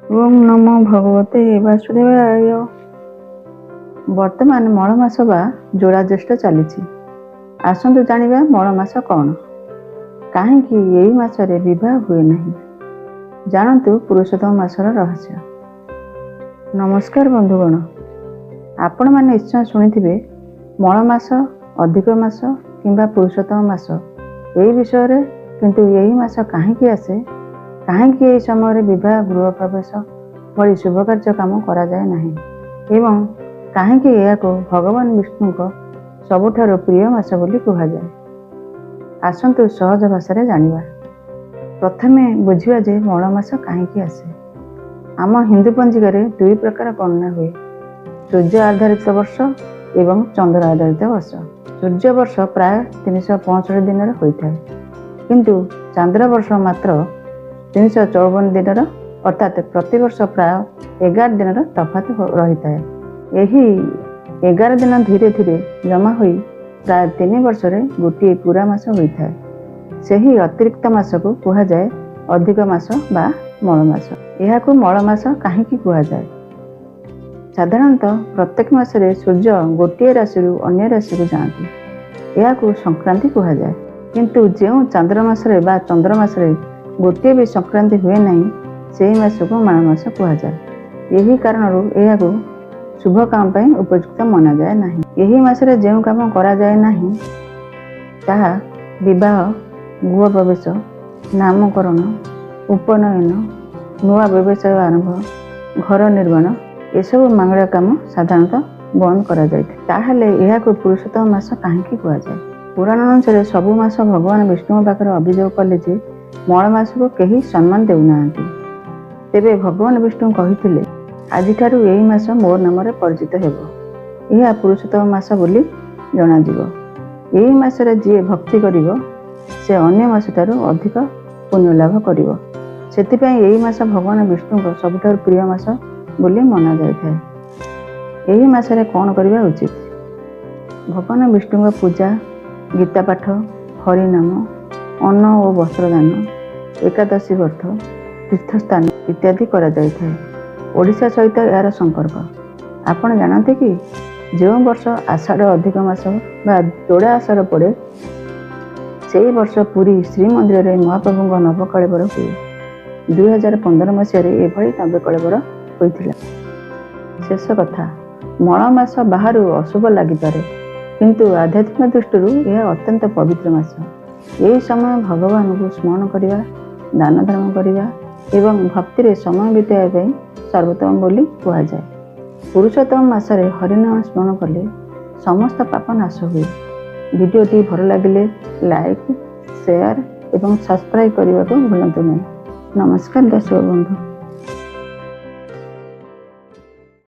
ओम नमो भगवते वासुदेवाय। वर्तमान मल मास बा जोड़ा ज्येष्ठ चली आसतु जानिबा मल मास कौन, कहीं यही मासरे विवाह हुए नहीं, जानतु पुरुषोत्तम मासर रहस्य। नमस्कार बंधुगण, आपण मैंने निश्चय शुणिथिबे मल मास, अधिक मास किंबा पुरुषोत्तम मास यही विषय, किंतु यही मास कहीं आसे, कहीं यही समय विवाह गृह प्रवेश भली शुभ कार्य काम करा जाए नहीं, एवं कहीं यह भगवान विष्णु सबुठारु प्रिय मास बोली कहुए। आसतु सहज भाषा जानिबा। प्रथमे बुझिबा जे मल मास कहीं आसे। आम हिंदू पंजिकार दुई प्रकार गणना हुए, सूर्य आधारित वर्ष एवं चंद्र आधारित वर्ष। सूर्य वर्ष प्राय 365 दिन होता है, किंतु चंद्र वर्ष मात्र 354 दिन, अर्थात प्रतिवर्ष प्राय 11 दिन तफात रही है। यही 11 दिन धीरे धीरे जमा हो प्राय 3 वर्ष गोटे पूरा मास होता है। सही अतिरिक्त मास को कहुए अधिक मास बा मल मास। यह मल मास कहीं कहुए, साधारणतः प्रत्येक मासरे सूर्य गोटे राशि अन्य राशि को जाती, यह संक्रांति कहुए। किंतु जो चांद्रमासरे बा चंद्रमासरे गोटे भी संक्रांति हुए नहीं, से मास को माण मास कहुए। यही कारण यह शुभ काम पर उपयुक्त मना जाए नहीं। यही मासरे जो काम करा जाए नहीं, ताहा विवाह, गृह प्रवेश, नामकरण, उपनयन, नुआ व्यवसाय आरंभ, घर निर्माण, एसबू मांगलिक काम साधारणतः बंद करा जाए। ताहले यह पुरुषोत्तम मास कहीं कहुए। पुराण अनुसार सबु मास भगवान विष्णु पाखरे अभियोग कले जे मल मास को कहीं सम्मान देउना। तेबे भगवान विष्णु कहिथिले, आज ठारू यही मास मोर नाम परिचित हेबो। यह पुरुषोत्तम मास बोली जणा जिवो। यही मासरे जी भक्ति करिवो से अन्य मास ठारू अधिक पुण्य लाभ करिवो। सेतिपय यही मास भगवान विष्णु सबुठारु प्रिय मास बोली मना जायथाय। यही मासरे कौन करिबा उचित? भगवान विष्णु पूजा, गीता पाठ, हरिनाम, अन्न और वस्त्रदान, एकादशी व्रत, तीर्थस्थान इत्यादि करा जायथाय। ओडिशा सहित यार संपर्क आपण जानते कि जो वर्ष आषाढ़ अधिक मास बा जोड़ा आषाढ़ पड़े, से वर्ष पुरी श्रीमंदिर में महाप्रभु नवकलेवर हुए। 2015 मसीह एभली नवकलेवर होइथिला। शेष कथा, मल मास बाहर अशुभ लगिपारे, किंतु आध्यात्मिक दृष्टि यह अत्यंत पवित्र मास। यही समय भगवान को स्मरण करवा, दान धर्म करवा एवं भक्ति रे समय बिताइबा सर्वोत्तम बोली कहुए। पुरुषोत्तम मासरे हरिनाम स्मरण कले समस्त पाप नाश हुए। वीडियोटी भल लगिले लाइक, शेयर एवं सब्सक्राइब करने को भूलु नहीं। नमस्कार दर्शक बंधु।